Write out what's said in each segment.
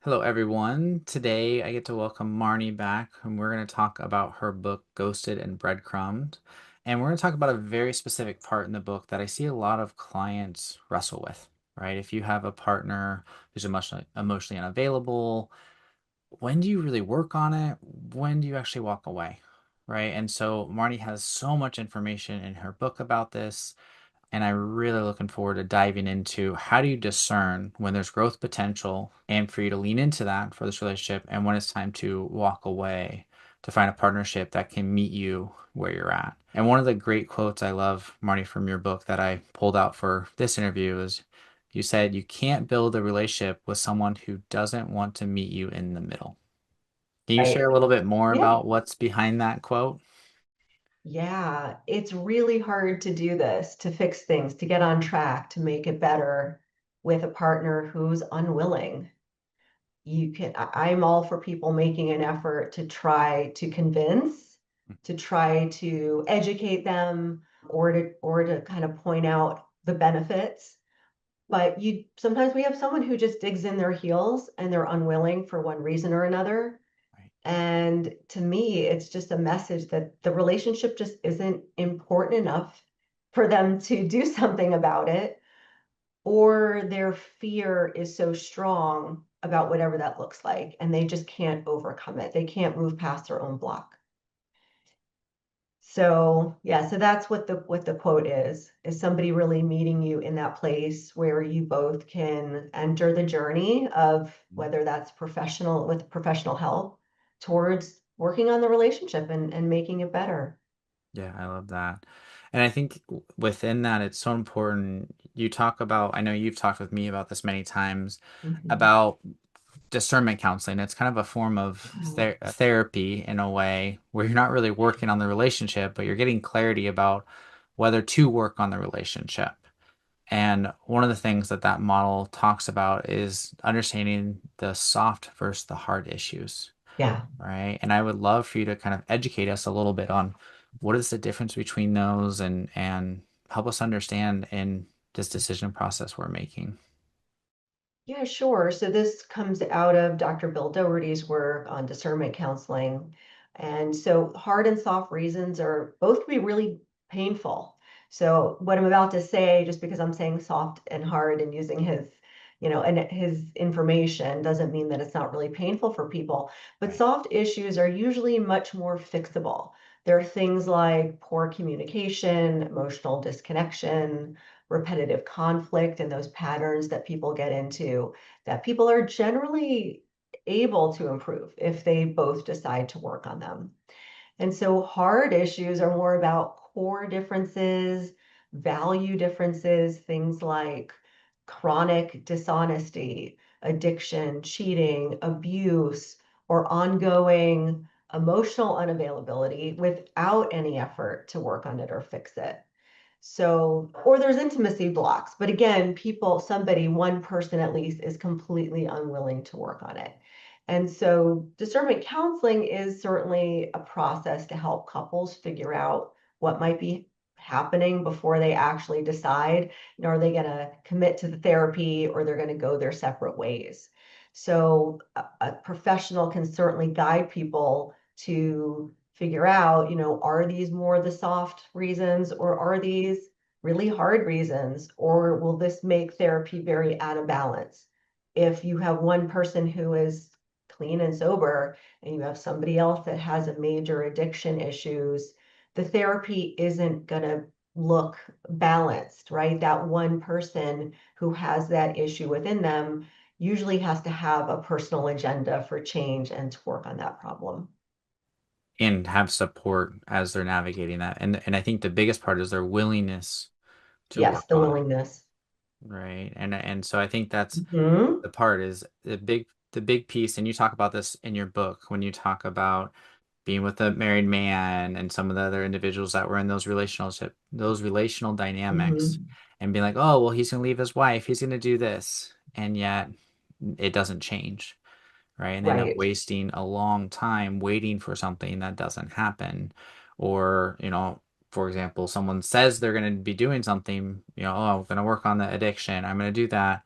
Hello, everyone. Today I get to welcome Marnie back, and we're going to talk about her book, Ghosted and Breadcrumbed. And we're going to talk about a very specific part in the book that I see a lot of clients wrestle with, right? If you have a partner who's emotionally unavailable, when do you really work on it? When do you actually walk away, right? And so Marnie has so much information in her book about this. And I'm really looking forward to diving into how do you discern when there's growth potential and for you to lean into that for this relationship and when it's time to walk away to find a partnership that can meet you where you're at. And one of the great quotes I love, Marty, from your book that I pulled out for this interview is you said you can't build a relationship with someone who doesn't want to meet you in the middle. Can you share Right. a little bit more Yeah. about what's behind that quote? Yeah. It's really hard to do this, to fix things, to get on track, to make it better with a partner who's unwilling. I'm all for people making an effort to try to convince, to try to educate them, or to kind of point out the benefits. But you sometimes we have someone who just digs in their heels and they're unwilling for one reason or another. Right. And to me, it's just a message that the relationship just isn't important enough for them to do something about it, or their fear is so strong about whatever that looks like, and they just can't overcome it. They can't move past their own block. So yeah, so that's what the quote is somebody really meeting you in that place where you both can enter the journey of whether that's professional with professional help towards working on the relationship and making it better. Yeah, I love that. And I think within that, it's so important. You talk about, I know you've talked with me about this many times Mhm. about discernment counseling. It's kind of a form of Yeah. therapy in a way where you're not really working on the relationship, but you're getting clarity about whether to work on the relationship. And one of the things that that model talks about is understanding the soft versus the hard issues, Yeah. right? And I would love for you to kind of educate us a little bit on what is the difference between those and help us understand in this decision process we're making. Yeah, sure. So this comes out of Dr. Bill Doherty's work on discernment counseling. And so hard and soft reasons are both can be really painful. So what I'm about to say, just because I'm saying soft and hard and using and his information doesn't mean that it's not really painful for people. But Right. soft issues are usually much more fixable. There are things like poor communication, emotional disconnection, repetitive conflict and those patterns that people get into that people are generally able to improve if they both decide to work on them. And so hard issues are more about core differences, value differences, things like chronic dishonesty, addiction, cheating, abuse, or ongoing emotional unavailability without any effort to work on it or fix it. So, or there's intimacy blocks, but again, one person at least is completely unwilling to work on it. And so, discernment counseling is certainly a process to help couples figure out what might be happening before they actually decide, are they going to commit to the therapy or they're going to go their separate ways. So, a professional can certainly guide people to figure out, are these more the soft reasons or are these really hard reasons? Or will this make therapy very out of balance? If you have one person who is clean and sober and you have somebody else that has a major addiction issues, the therapy isn't going to look balanced, right? That one person who has that issue within them usually has to have a personal agenda for change and to work on that problem. And have support as they're navigating that. And I think the biggest part is their willingness to Yes, work the on it, willingness. right? And so I think that's Mhm. the part is the big piece, and you talk about this in your book when you talk about being with a married man and some of the other individuals that were in those relational dynamics Mhm. and being like, oh, well, he's gonna leave his wife, he's gonna do this, and yet it doesn't change, right? And they end up Right. wasting a long time waiting for something that doesn't happen. Or, for example, someone says they're going to be doing something, oh, I'm going to work on the addiction, I'm going to do that,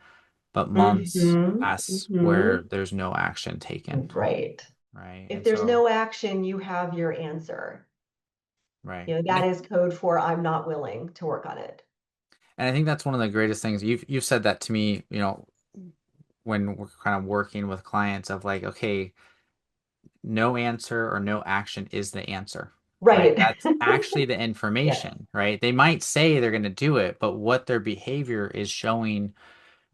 but months Mm-hmm. pass Mm-hmm. where there's no action taken, Right. right? If And there's so, no action, you have your answer. right. You know, that is code for I'm not willing to work on it. And I think that's one of the greatest things. You've said that to me, when we're kind of working with clients of like, okay, no answer or no action is the answer, right? Right. That's actually the Yes. information, right? They might say they're going to do it, but what their behavior is showing,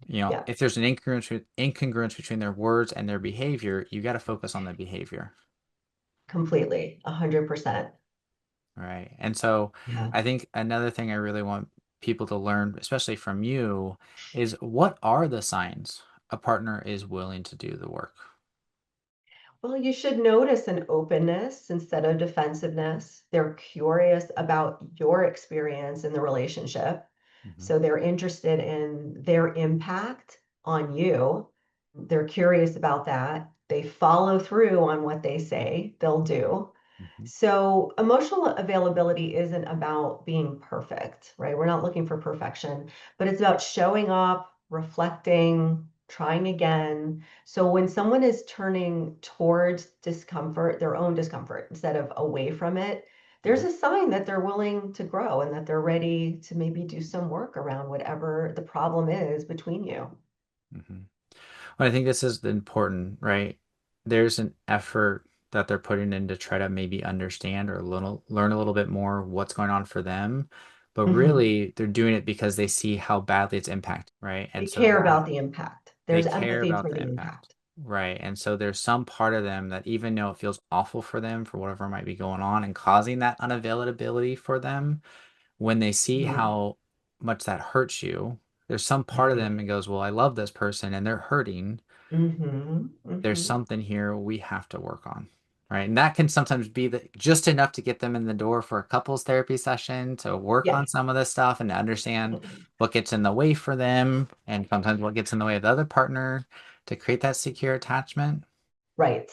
Yeah. if there's an incongruence between their words and their behavior, you got to focus on the behavior, Completely. 100%. right? And so Yeah. I think another thing I really want people to learn, especially from you, is what are the signs a partner is willing to do the work? Well, you should notice an openness instead of defensiveness. They're curious about your experience in the relationship. Hmm. So they're interested in their impact on you. They're curious about that. They follow through on what they say they'll do. Hmm. So emotional availability isn't about being perfect, right? We're not looking for perfection, but it's about showing up, reflecting, trying again. So when someone is turning towards discomfort, their own discomfort, instead of away from it, there's Hmm. a sign that they're willing to grow and that they're ready to maybe do some work around whatever the problem is between you. Hmm. Well, I think this is important, right? There's an effort that they're putting in to try to maybe understand or learn a little bit more what's going on for them. But Mhm. really, they're doing it because they see how badly it's impacted, right? They And so care about the impact. they There's care empathy about for the the impact, impact. right? And so there's some part of them that even though it feels awful for them for whatever might be going on and causing that unavailability for them, when they see Mhm. how much that hurts you, there's some part of Right. them that goes, well, I love this person and they're hurting. Mhm. There's Mhm. something here we have to work on. Right. And that can sometimes be just enough to get them in the door for a couples therapy session to work Yeah. on some of this stuff and to understand what gets in the way for them and sometimes what gets in the way of the other partner to create that secure attachment. Right.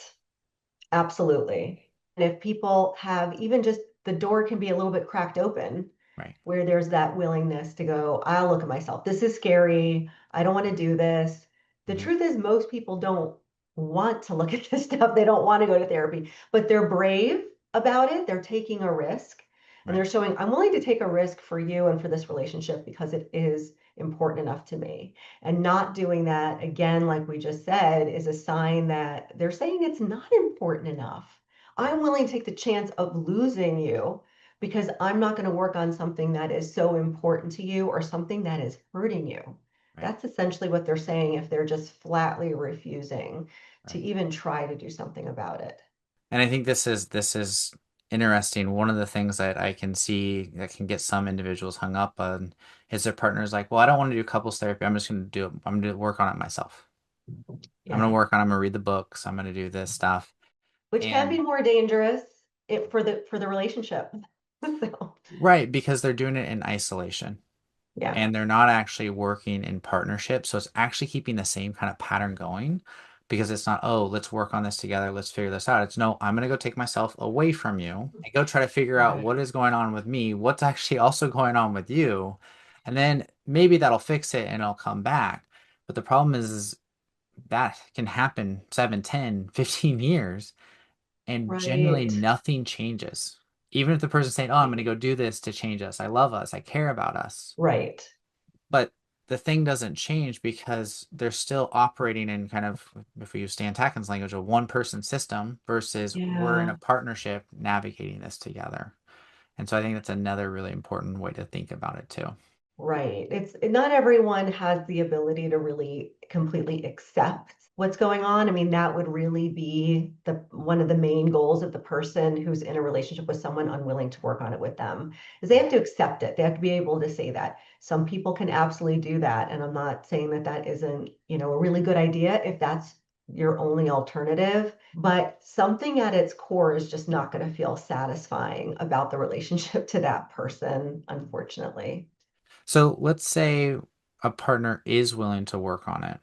Absolutely. And if people have even just the door can be a little bit cracked open, Right. where there's that willingness to go, I'll look at myself. This is scary. I don't want to do this. The Hmm. truth is, most people don't want to look at this stuff. They don't want to go to therapy, but they're brave about it. They're taking a risk and Right. they're showing, I'm willing to take a risk for you and for this relationship because it is important enough to me. And not doing that, again, like we just said, is a sign that they're saying it's not important enough. Right. I'm willing to take the chance of losing you because I'm not going to work on something that is so important to you or something that is hurting you. Right. That's essentially what they're saying if they're just flatly refusing to Right. even try to do something about it. And I think this is interesting. One of the things that I can see that can get some individuals hung up on is their partner's like, well, I don't want to do couples therapy. I'm just going to do it. I'm going to work on it myself. I'm going to Yeah, work on it. I'm going to read the books. I'm going to do this stuff. which can be And more dangerous for the relationship. So, right, because they're doing it in isolation yeah, and they're not actually working in partnership. So it's actually keeping the same kind of pattern going because it's not, oh, let's work on this together. Let's figure this out. It's no, I'm going to go take myself away from you and go try to figure out right, what is going on with me, what's actually also going on with you. And then maybe that'll fix it and it'll come back. But the problem is that can happen 7, 10, 15 years and generally right, nothing changes. Even if the person's saying, "Oh, I'm going to go do this to change us. I love us. I care about us." right. But the thing doesn't change because they're still operating in kind of, if we use Stan Tatkin's language, a one-person system versus we're in a Yeah. partnership navigating this together. And so I think that's another really important way to think about it too. Right. It's not everyone has the ability to really completely accept what's going on. I mean, that would really be the one of the main goals of the person who's in a relationship with someone unwilling to work on it with them, is they have to accept it. They have to be able to say that. Some people can absolutely do that, and I'm not saying that that isn't, a really good idea if that's your only alternative, but something at its core is just not going to feel satisfying about the relationship to that person, unfortunately. So let's say a partner is willing to work on it.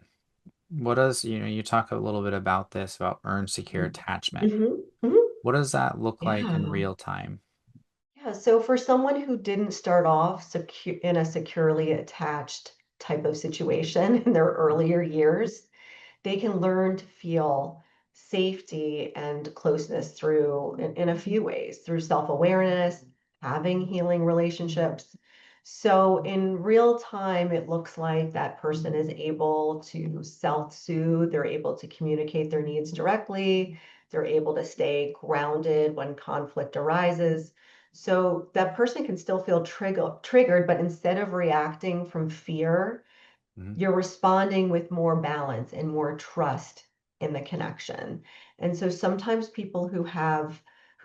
What does, you talk a little bit about this, about earn secure attachment. Mhm, mhm. What does that look like in Yeah. real time? Yeah. So for someone who didn't start off in a securely attached type of situation in their earlier years, they can learn to feel safety and closeness through in a few ways, through self-awareness, having healing relationships. So in real time, it looks like that person is able to self-soothe, they're able to communicate their needs directly, they're able to stay grounded when conflict arises. So that person can still feel triggered, but instead of reacting from fear, Mhm. you're responding with more balance and more trust in the connection. And so sometimes people who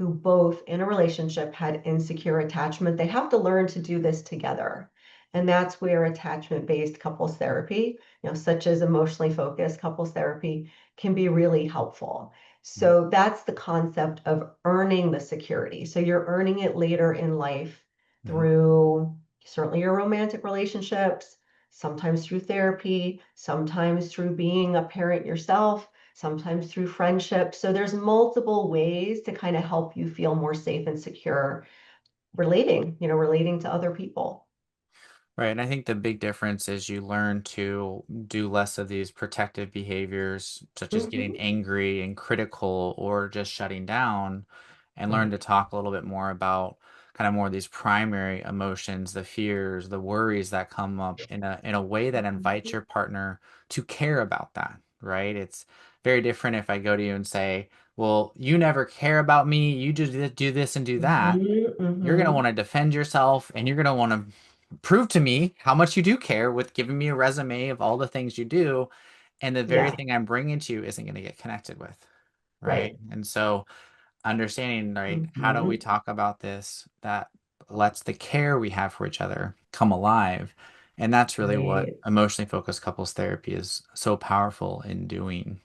both in a relationship had insecure attachment, they have to learn to do this together. And that's where attachment-based couples therapy, such as emotionally focused couples therapy, can be really helpful. Mhm. So that's the concept of earning the security. So you're earning it later in life Mhm. through certainly your romantic relationships, sometimes through therapy, sometimes through being a parent yourself, sometimes through friendship. So there's multiple ways to kind of help you feel more safe and secure relating to other people. Right. And I think the big difference is you learn to do less of these protective behaviors, such as getting Hmm. angry and critical or just shutting down, and learn Right. to talk a little bit more about kind of more of these primary emotions, the fears, the worries that come up in a way that invites your partner to care about that, right? It's very different if I go to you and say, well, you never care about me, you just do this and do that. Hmm. You're going to Hmm. want to defend yourself and you're going to want to prove to me how much you do care with giving me a resume of all the things you do. And the very Yeah, thing I'm bringing to you isn't going to get connected with. Right. right. And so understanding, right, how do we Hmm. talk about this that lets the care we have for each other come alive? And that's really what Right. emotionally focused couples therapy is so powerful in doing.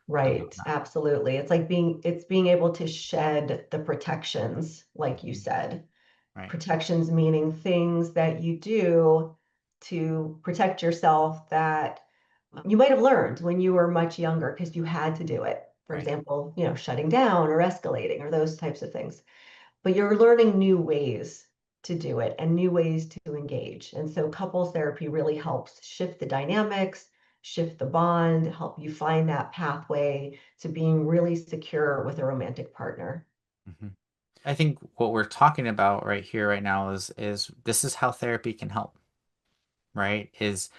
Right. Absolutely. It's being able to shed the protections, like you Mhm. said. Right. Protections meaning things that you do to protect yourself that you might have learned when you were much younger because you had to do it. For Right. example, shutting down or escalating or those types of things. But you're learning new ways to do it and new ways to engage. And so couples therapy really helps shift the dynamics, shift the bond, help you find that pathway to being really secure with a romantic partner. Mhm. I think what we're talking about right here, right now is this is how therapy can help, right? Is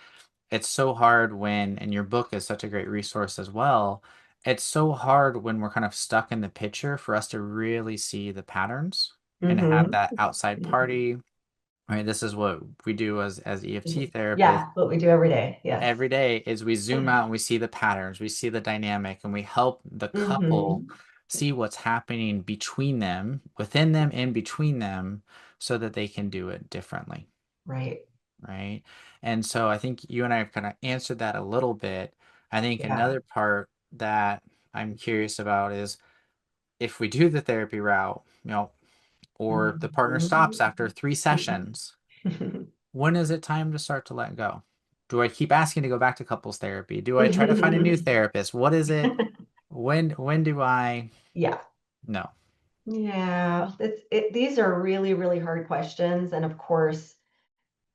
it's so hard when, and your book is such a great resource as well. It's so hard when we're kind of stuck in the picture for us to really see the patterns and have Hmm. that outside party. Right? This is what we do as EFT therapists Yeah, what we do every day. Yes. every day is we zoom out and we see the patterns, we see the dynamic, and we help the couple Hmm. see what's happening between them, within them, and between them, so that they can do it differently, Right. right? And so I think you and I have kind of answered that a little bit. I think Yeah. another part that I'm curious about is if we do the therapy route, or the partner stops after 3 sessions, when is it time to start to let go? Do I keep asking to go back to couples therapy? Do I try to find a new Mhm. therapist? What is it? When do I Yeah. know? Yeah. These are really, really hard questions. And of course,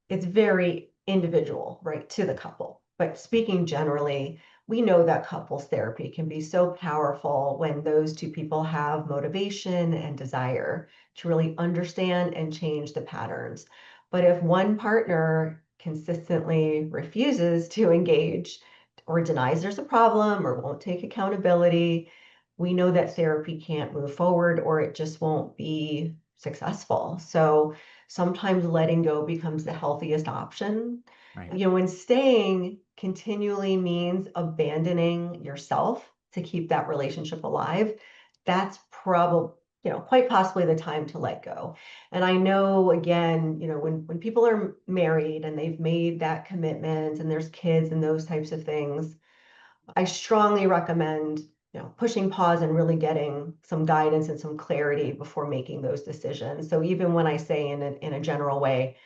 it's very individual, right, to the couple. But speaking generally, we know that couples therapy can be so powerful when those two people have motivation and desire to really understand and change the patterns. But if one partner consistently refuses to engage or denies there's a problem or won't take accountability, we know that therapy can't move forward or it just won't be successful. So sometimes letting go becomes the healthiest option. Right. When staying continually means abandoning yourself to keep that relationship alive, that's probably, quite possibly the time to let go. And I know, again, when people are married and they've made that commitment and there's kids and those types of things, I strongly recommend, pushing pause and really getting some guidance and some clarity before making those decisions. So even when I say in a general way,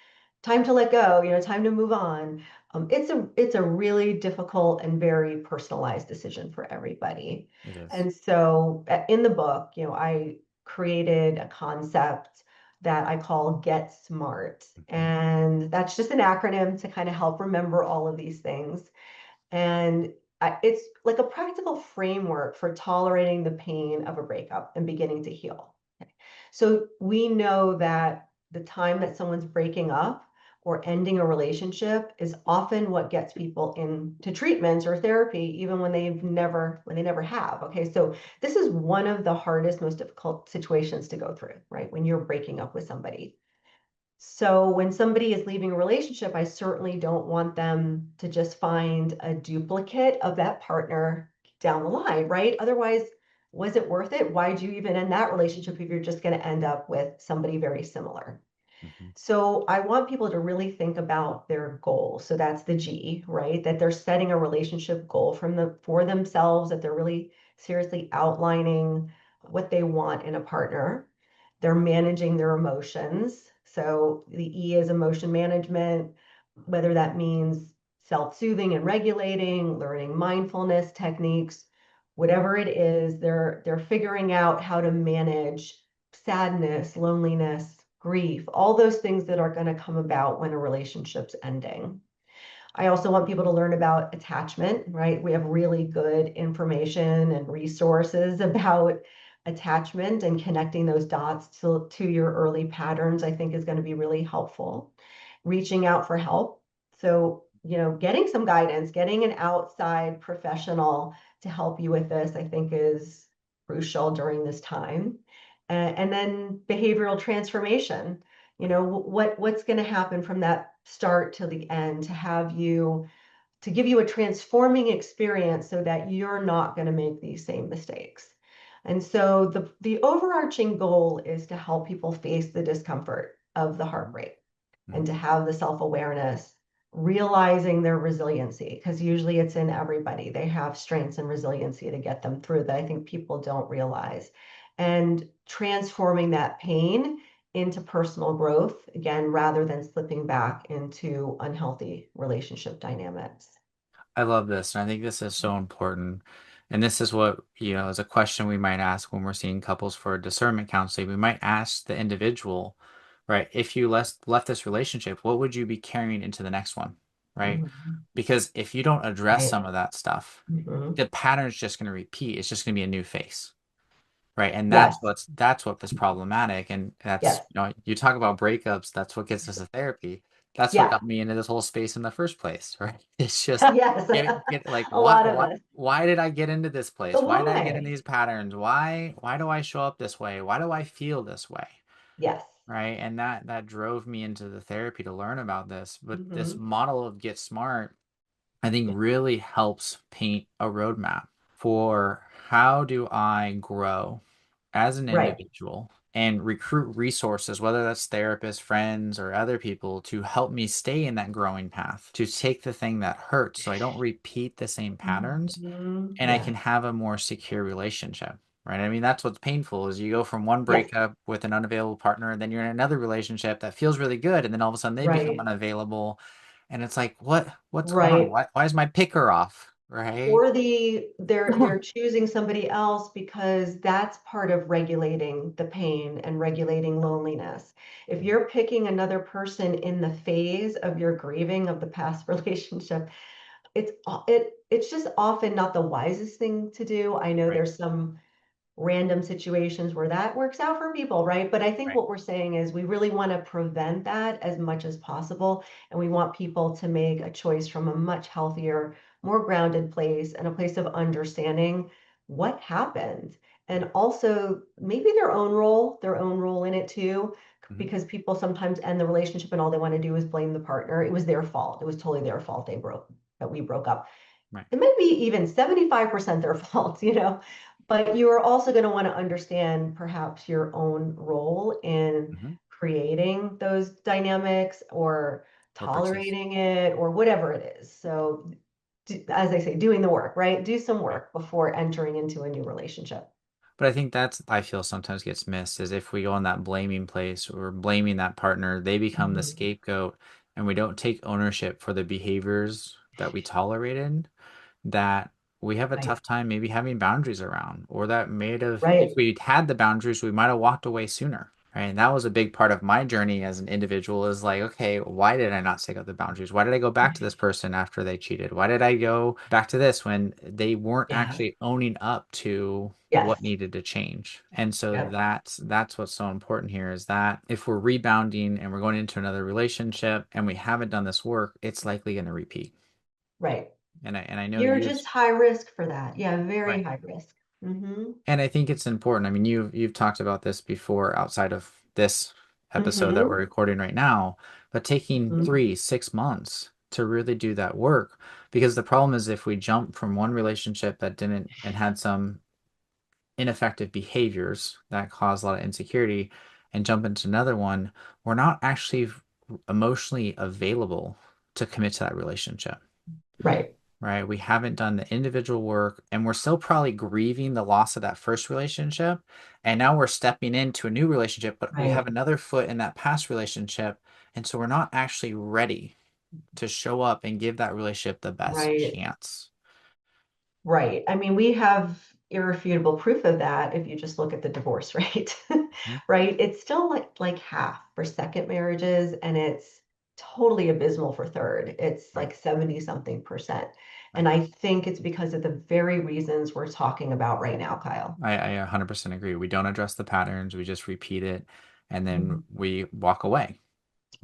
time to let go, time to move on, it's a really difficult and very personalized decision for everybody. It is. And so in the book, I created a concept that I call Get Smart. Mhm. And that's just an acronym to kind of help remember all of these things. And it's like a practical framework for tolerating the pain of a breakup and beginning to heal. Okay. So we know that the time that someone's breaking up or ending a relationship is often what gets people into treatments or therapy, even when they never have. Okay. So this is one of the hardest, most difficult situations to go through, right? When you're breaking up with somebody. So when somebody is leaving a relationship, I certainly don't want them to just find a duplicate of that partner down the line, right? Otherwise, was it worth it? Why'd you even end that relationship if you're just going to end up with somebody very similar? Mhm. So I want people to really think about their goal. So that's the G, right? That they're setting a relationship goal for themselves, that they're really seriously outlining what they want in a partner. They're managing their emotions. So the E is emotion management, whether that means self-soothing and regulating, learning mindfulness techniques, whatever it is, they're figuring out how to manage sadness, loneliness, grief, all those things that are going to come about when a relationship's ending. I also want people to learn about attachment, right? We have really good information and resources about attachment, and connecting those dots to your early patterns, I think is going to be really helpful. Reaching out for help. So, getting some guidance, getting an outside professional to help you with this, I think is crucial during this time. And then behavioral transformation, Right. what's going to happen from that start to the end to give you a transforming experience so that you're not going to make these same mistakes. And so the overarching goal is to help people face the discomfort of the Mhm. heartbreak and Mhm. to have the self-awareness, realizing their resiliency, because usually it's in everybody. They have strengths and resiliency to get them through that I think people don't realize. And transforming that pain into personal growth, again, rather than slipping back into unhealthy relationship dynamics. I love this, and I think this is so important. And this is what, is a question we might ask when we're seeing couples for discernment counseling. We might ask the individual, right, if you left this relationship, what would you be carrying into the next one, right? Mhm. Because if you don't address Right. some of that stuff, Mhm. the pattern's just going to repeat. It's just going to be a new face. Right. And Yes. that's what is problematic. And that's, Yes. you talk about breakups, that's what gets us to therapy. That's what Yeah. got me into this whole space in the first place, right? It's just Yes. get like A lot of us. why did I get into this The place? Why did I get in why. these patterns? Why do I show up this way? Why do I feel this way? Yes. Right. And that drove me into the therapy to learn about this. But this Hmm. model of Get Smart, I think really helps paint a roadmap for how do I grow as an Right. individual and recruit resources, whether that's therapists, friends, or other people to help me stay in that growing path, to take the thing that hurts so I don't repeat the same patterns Mhm. and I can Yes. have a more secure relationship. Right. I mean, that's what's painful is you go from one Yes. breakup with an unavailable partner, and then you're in another relationship that feels really good, and then all of a sudden they become Right. unavailable. And it's like, what's going on? Right. Why is my picker off? Right? Or they're choosing somebody else because that's part of regulating the pain and regulating loneliness. If you're picking another person in the phase of your grieving of the past relationship, it's just often not the wisest thing to do. I know Right. there's some random situations where that works out for people, right? But I think Right. what we're saying is we really want to prevent that as much as possible. And we want people to make a choice from a much healthier, more grounded place and a place of understanding what happened. Right. And also maybe their own role in it too, Hmm. because people sometimes end the relationship and all they want to do is blame the partner. It was their fault. It was totally their fault that we broke up. Right. It might be even 75% their fault, but you are also going to want to understand perhaps your own role in Hmm. creating those dynamics or Or participate. tolerating it or whatever it is. So, as I say, doing the work, right? Do some Right. work before entering into a new relationship. But I think I feel sometimes gets missed is if we go in that blaming place or blaming that partner, they become the Mhm. scapegoat and we don't take ownership for the behaviors that we tolerated, that we have a Right, tough time maybe having boundaries around, or that made have, if right, we had the boundaries, we might have walked away sooner. Right. And that was a big part of my journey as an individual is like, okay, why did I not take up the boundaries? Why did I go back to this person after they cheated? Why did I go back to this when they weren't Yeah. actually owning up to what Yes. needed to change? And so Yep. that's what's so important here is that if we're rebounding and we're going into another relationship and we haven't done this work, it's likely going to repeat. Right. And I know You're you just high risk for that. Yeah, very right. high risk. Mm-hmm. And I think it's important. I mean, you've talked about this before outside of this episode that we're Mm-hmm. recording right now, but taking Mm-hmm. 3, 6 months to really do that work, because the problem is if we jump from one relationship that didn't and had some ineffective behaviors that cause a lot of insecurity and jump into another one, we're not actually emotionally available to commit to that relationship. Right. Right? We haven't done the individual work and we're still probably grieving the loss of that first relationship. And now we're stepping into a new relationship, but we have Right. another foot in that past relationship. And so we're not actually ready to show up and give that relationship the best Right. chance. Right. I mean, we have irrefutable proof of that if you just look at the divorce rate, Mhm. right? It's still like half for second marriages, and it's totally abysmal for third. It's Right, like 70 something percent. And right. I think it's because of the very reasons we're talking about right now, Kyle. I 100% agree. We don't address the patterns, we just repeat it and then Mhm. we walk away.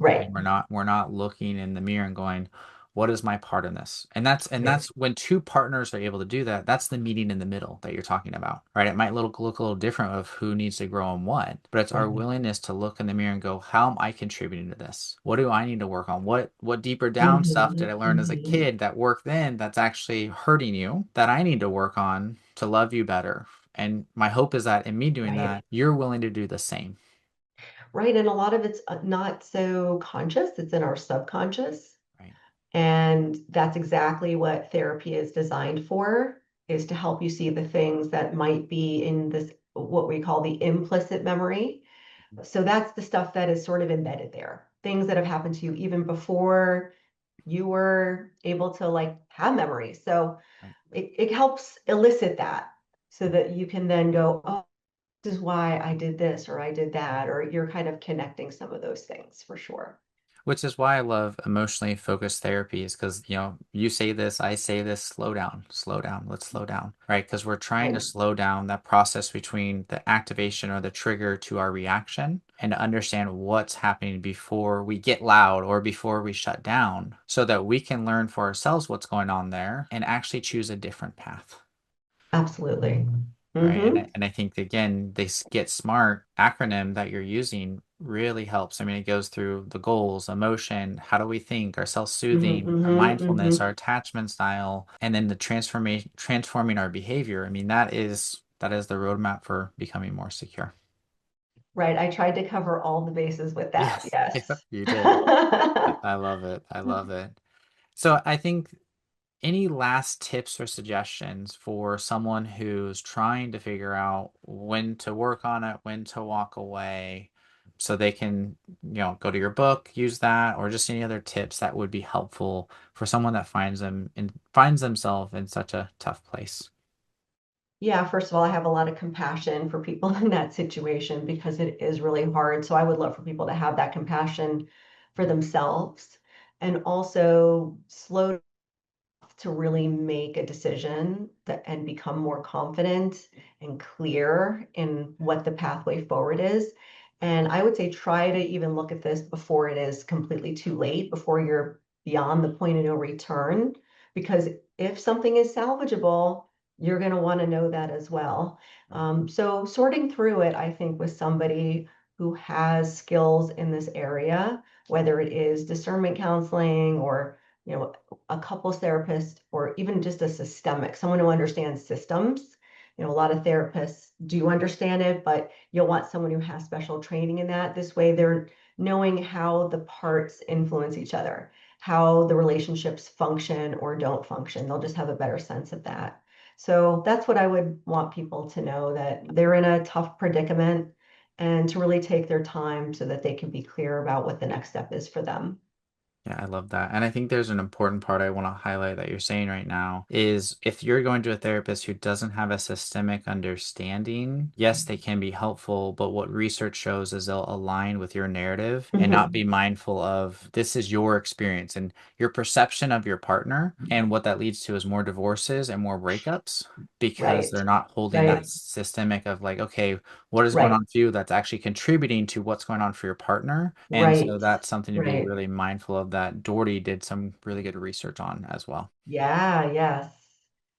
And Right. we're not looking in the mirror and going, what is my part in this? And that's Right. when two partners are able to do that, that's the meeting in the middle that you're talking about, right? It might look a little different of who needs to grow and what, but it's our Right. willingness to look in the mirror and go, how am I contributing to this? What do I need to work on? What deeper down stuff did Hmm. I learn as a Hmm. kid that worked then that's actually hurting you that I need to work on to love you better? And my hope is that in me doing Right. that, you're willing to do the same. Right. And a lot of it's not so conscious, it's in our subconscious. Right. And that's exactly what therapy is designed for, is to help you see the things that might be in this, what we call the implicit memory. So that's the stuff that is sort of embedded there, things that have happened to you even before you were able to like have memories. So Right. it helps elicit that so that you can then go, oh, this is why I did this or I did that, or you're kind of connecting some of those things for sure. Which is why I love emotionally focused therapy is because, you say this, I say this, slow down, let's slow down, right? Because we're trying to Right. slow down that process between the activation or the trigger to our reaction and to understand what's happening before we get loud or before we shut down so that we can learn for ourselves what's going on there and actually choose a different path. Absolutely. Right. And Hmm. I think again, this Get Smart acronym that you're using really helps. I mean, it goes through the goals, emotion, how do we think, our Hmm. self-soothing, our Hmm. mindfulness, Hmm. our attachment style, and then the transforming our behavior. I mean, that is the roadmap for becoming more secure. Right. I tried to cover all the bases with that. Yes, yeah, Yes. you did. I love it. I love it. So I think any last tips or suggestions for someone who's trying to figure out when to work on it, when to walk away, so they can, go to your book, use that, or just any other tips that would be helpful for someone that finds themselves in such a tough place? Yeah, first of all, I have a lot of compassion for people in that situation because it is really hard. So I would love for people to have that compassion for themselves and also slow to really make a decision that and become more confident and clear in what the pathway forward is. And I would say try to even look at this before it is completely too late, before you're beyond the point of no return. Because if something is salvageable, you're going to want to know that as well. Right. So sorting through it, I think, with somebody who has skills in this area, whether it is discernment counseling or a couples therapist or even just a systemic, someone who understands systems. A lot of therapists do understand it, but you'll want someone who has special training in that. This way, they're knowing how the parts influence each other, how the relationships function or don't function. They'll just have a better sense of that. So that's what I would want people to know, that they're in a tough predicament and to really take their time so that they can be clear about what the next step is for them. Yeah, I love that. And I think there's an important part I want to highlight that you're saying right now is if you're going to a therapist who doesn't have a systemic understanding, yes, they can be helpful, but what research shows is they'll align with your narrative and not be Mhm. mindful of this is your experience and your perception of your partner. And what that leads to is more divorces and more breakups because Right, they're not holding that right, systemic of like, okay, what is going right, on for you that's actually contributing to what's going on for your partner. And so right, that's something to be right. really mindful of that Doherty did some really good research on as well. Yeah, yes.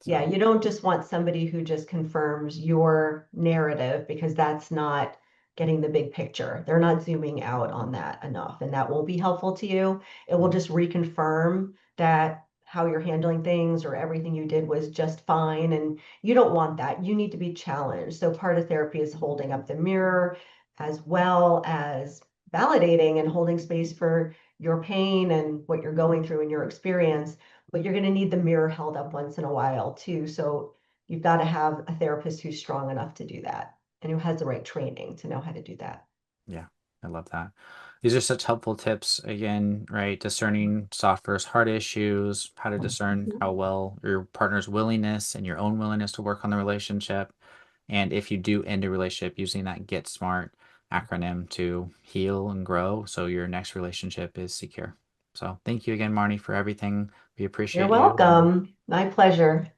Yeah, So, you don't just want somebody who just confirms your narrative because that's not getting the big picture. They're not zooming out on that enough, and that won't be helpful to you. It will mm, just reconfirm that how you're handling things or everything you did was just fine, and you don't want that. You need to be challenged. So part of therapy is holding up the mirror as well as validating and holding space for your pain and what you're going through in your experience, but you're going to need the mirror held up once in a while too. So you've got to have a therapist who's strong enough to do that and who has the right training to know how to do that. yeah, I love that. These are such helpful tips. Again, right? Discerning soft versus hard issues, how to discern Mhm. how well your partner's willingness and your own willingness to work on the relationship. And if you do end a relationship, using that Get Smart acronym to heal and grow so your next relationship is secure. So thank you again, Marnie, for everything. We You're appreciate you. welcome. My pleasure.